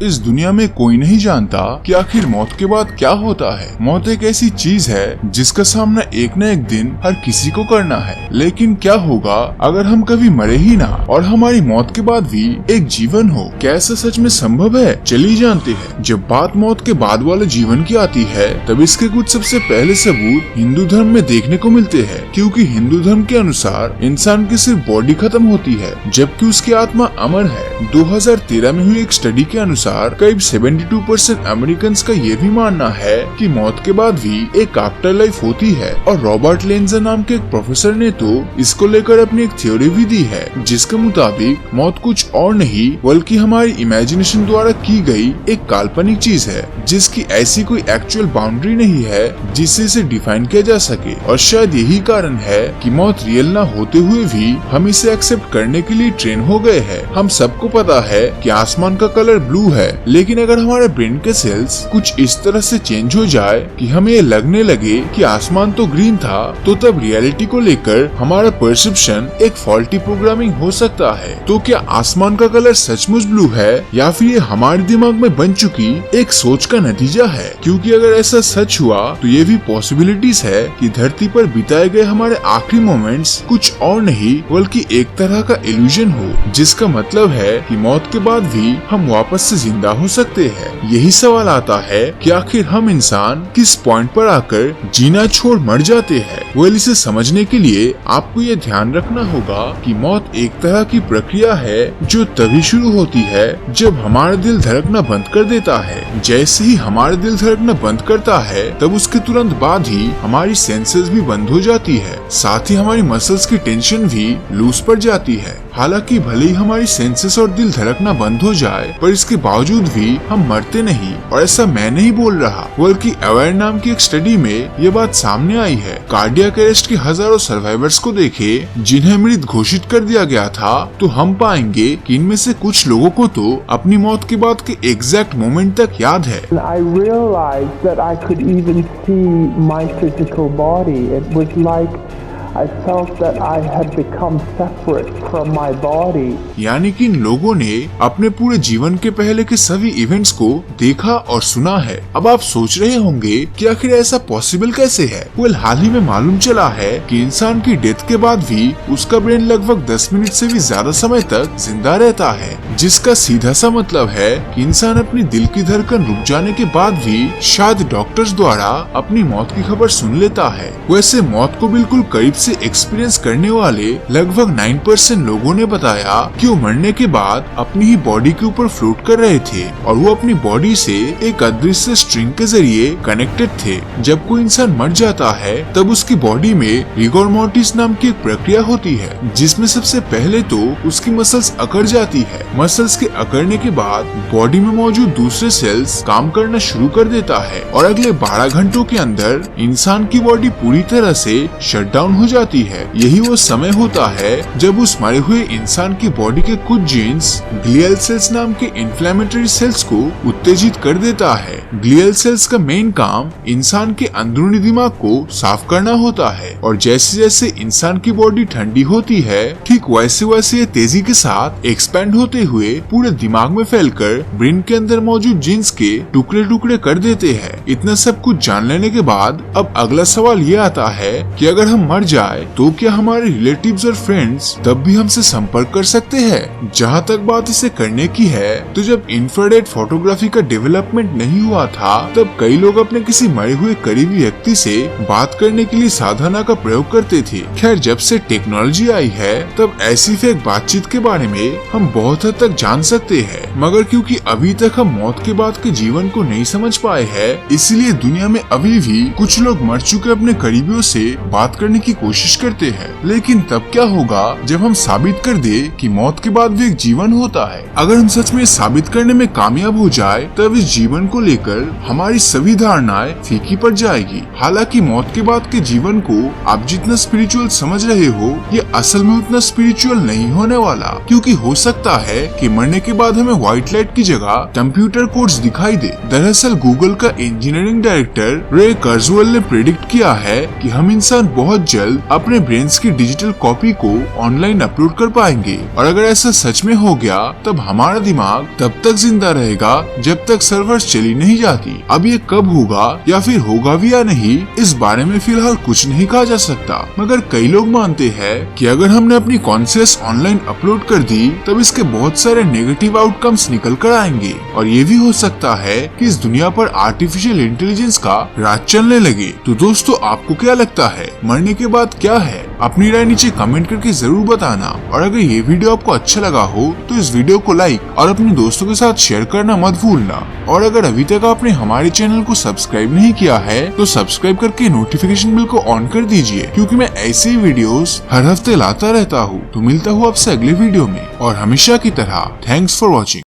इस दुनिया में कोई नहीं जानता कि आखिर मौत के बाद क्या होता है। मौत एक ऐसी चीज है जिसका सामना एक न एक दिन हर किसी को करना है। लेकिन क्या होगा अगर हम कभी मरे ही ना और हमारी मौत के बाद भी एक जीवन हो? क्या ऐसा सच में संभव है? चलिए जानते हैं। जब बात मौत के बाद वाले जीवन की आती है तब इसके कुछ सबसे पहले सबूत हिंदू धर्म में देखने को मिलते हैं, क्योंकि हिंदू धर्म के अनुसार इंसान की सिर्फ बॉडी खत्म होती है जबकि उसकी आत्मा अमर है। 2013 में हुई एक स्टडी के अनुसार करीब 72% अमेरिकन का ये भी मानना है कि मौत के बाद भी एक आफ्टर लाइफ होती है। और रॉबर्ट लेंजर नाम के एक प्रोफेसर ने तो इसको लेकर अपनी एक थ्योरी भी दी है जिसके मुताबिक मौत कुछ और नहीं बल्कि हमारी इमेजिनेशन द्वारा की गई एक काल्पनिक चीज है जिसकी ऐसी कोई एक्चुअल बाउंड्री नहीं है जिससे इसे डिफाइन किया जा सके। और शायद यही कारण है कि मौत रियल ना होते हुए भी हम इसे एक्सेप्ट करने के लिए ट्रेन हो गए हैं। हम सबको पता है कि आसमान का कलर ब्लू है, लेकिन अगर हमारे ब्रेन के सेल्स कुछ इस तरह से चेंज हो जाए कि हमें ये लगने लगे कि आसमान तो ग्रीन था, तो तब रियलिटी को लेकर हमारा परसेप्शन एक फॉल्टी प्रोग्रामिंग हो सकता है। तो क्या आसमान का कलर सचमुच ब्लू है या फिर ये हमारे दिमाग में बन चुकी एक सोच का नतीजा है? क्योंकि अगर ऐसा सच हुआ तो ये भी पॉसिबिलिटीज है कि धरती पर बिताए गए हमारे आखिरी मोमेंट्स कुछ और नहीं बल्कि एक तरह का इल्यूजन हो, जिसका मतलब है कि मौत के बाद भी हम वापस से जिंदा हो सकते हैं। यही सवाल आता है कि आखिर हम इंसान किस पॉइंट पर आकर जीना छोड़ मर जाते हैं। वेल, इसे समझने के लिए आपको ये ध्यान रखना होगा कि मौत एक तरह की प्रक्रिया है जो तभी शुरू होती है जब हमारा दिल धड़कना बंद कर देता है। जैसे ही हमारा दिल धड़कना बंद करता है तब उसके तुरंत बाद ही हमारी सेंसेस भी बंद हो जाती है, साथ ही हमारी मसल्स की टेंशन भी लूज पड़ जाती है। हालांकि भले ही हमारी सेंसेस और दिल धड़कना बंद हो जाए पर इसके बावजूद भी हम मरते नहीं। और ऐसा मैं नहीं बोल रहा बल्कि अवेयर नाम की एक स्टडी में ये बात सामने आई है। कार्डियक अरेस्ट के हजारों सर्वाइवर्स को देखे जिन्हें मृत घोषित कर दिया गया था, तो हम पाएंगे कि इनमें से कुछ लोगों को तो अपनी मौत के बाद के एग्जैक्ट मोमेंट तक याद है। I realized that I could even see my physical body. It was like I felt that I had become separate from my body. यानी कि इन लोगों ने अपने पूरे जीवन के पहले के सभी इवेंट्स को देखा और सुना है। अब आप सोच रहे होंगे कि आखिर ऐसा पॉसिबल कैसे है? वेल, हाल ही में मालूम चला है कि इंसान की डेथ के बाद भी उसका ब्रेन लगभग 10 मिनट से भी ज्यादा समय तक जिंदा रहता है, जिसका सीधा सा मतलब है कि इंसान अपनी दिल की धड़कन रुक जाने के बाद भी शायद डॉक्टर्स द्वारा अपनी मौत की खबर सुन लेता है। वैसे मौत को बिल्कुल करीब से एक्सपीरियंस करने वाले लगभग 9% लोगों ने बताया कि वो मरने के बाद अपनी ही बॉडी के ऊपर फ्लोट कर रहे थे और वो अपनी बॉडी से एक अदृश्य स्ट्रिंग के जरिए कनेक्टेड थे। जब कोई इंसान मर जाता है तब उसकी बॉडी में रिगोर मोर्टिस नाम की एक प्रक्रिया होती है जिसमें सबसे पहले तो उसकी मसल्स अकड़ जाती है। मसल्स के अकड़ने के बाद बॉडी में मौजूद दूसरे सेल्स काम करना शुरू कर देता है और अगले 12 घंटों के अंदर इंसान की बॉडी पूरी तरह से शट डाउन हो जाती है। यही वो समय होता है जब उस मरे हुए इंसान की बॉडी के कुछ जीन्स ग्लियल सेल्स नाम के इन्फ्लेमेटरी सेल्स को उत्तेजित कर देता है। ग्लियल सेल्स का मेन काम इंसान के अंदरूनी दिमाग को साफ करना होता है और जैसे जैसे इंसान की बॉडी ठंडी होती है ठीक वैसे वैसे ये तेजी के साथ एक्सपेंड होते हुए पूरे दिमाग में फैलकर ब्रेन के अंदर मौजूद जीन्स के टुकड़े टुकड़े कर देते हैं। इतना सब कुछ जान लेने के बाद अब अगला सवाल ये आता है कि अगर हम मर जाए तो क्या हमारे रिलेटिव्स और फ्रेंड्स तब भी हमसे संपर्क कर सकते हैं? जहाँ तक बात इसे करने की है तो जब इंफ्रारेड फोटोग्राफी का डेवलपमेंट नहीं हुआ था तब कई लोग अपने किसी मरे हुए करीबी व्यक्ति से बात करने के लिए साधना का प्रयोग करते थे। खैर, जब से टेक्नोलॉजी आई है तब ऐसी फेक बातचीत के बारे में हम बहुत हद तक जान सकते हैं, मगर क्योंकि अभी तक हम मौत के बाद के जीवन को नहीं समझ पाए हैं, इसलिए दुनिया में अभी भी कुछ लोग मर चुके अपने करीबियों से बात करने की कोशिश करते हैं। लेकिन तब क्या होगा जब हम साबित कर दे कि मौत के बाद भी एक जीवन होता है? अगर हम सच में साबित करने में कामयाब हो जाए तब इस जीवन को लेकर हमारी सभी धारणाएं फीकी पड़ जाएगी। हालांकि मौत के बाद के जीवन को आप जितना स्पिरिचुअल समझ रहे हो ये असल में उतना स्पिरिचुअल नहीं होने वाला, क्योंकि हो सकता है कि मरने के बाद हमें व्हाइट लाइट की जगह कंप्यूटर कोड्स दिखाई दे। दरअसल गूगल का इंजीनियरिंग डायरेक्टर रे कुrzweil ने प्रेडिक्ट किया है कि हम इंसान बहुत जल्द अपने ब्रेन्स की डिजिटल कॉपी को ऑनलाइन अपलोड कर पाएंगे, और अगर ऐसा सच में हो गया तब हमारा दिमाग तब तक जिंदा रहेगा जब तक सर्वर्स चली नहीं जाती। अब ये कब होगा या फिर होगा भी या नहीं, इस बारे में फिलहाल कुछ नहीं कहा जा सकता, मगर कई लोग मानते हैं कि अगर हमने अपनी कॉन्शियस ऑनलाइन अपलोड कर दी तब इसके बहुत सारे नेगेटिव आउटकम्स निकल कर आएंगे, और ये भी हो सकता है कि इस दुनिया पर आर्टिफिशियल इंटेलिजेंस का राज चलने लगे। तो दोस्तों, आपको क्या लगता है, मरने के बाद क्या है? अपनी राय नीचे कमेंट करके जरूर बताना, और अगर ये वीडियो आपको अच्छा लगा हो तो इस वीडियो को लाइक और अपने दोस्तों के साथ शेयर करना मत भूलना। और अगर अभी तक आपने हमारे चैनल को सब्सक्राइब नहीं किया है तो सब्सक्राइब करके नोटिफिकेशन बिल को ऑन कर दीजिए, क्योंकि मैं ऐसे ही वीडियोस हर हफ्ते लाता रहता हूँ। तो मिलता हूँ आपसे अगले वीडियो में, और हमेशा की तरह थैंक्स फॉर वॉचिंग।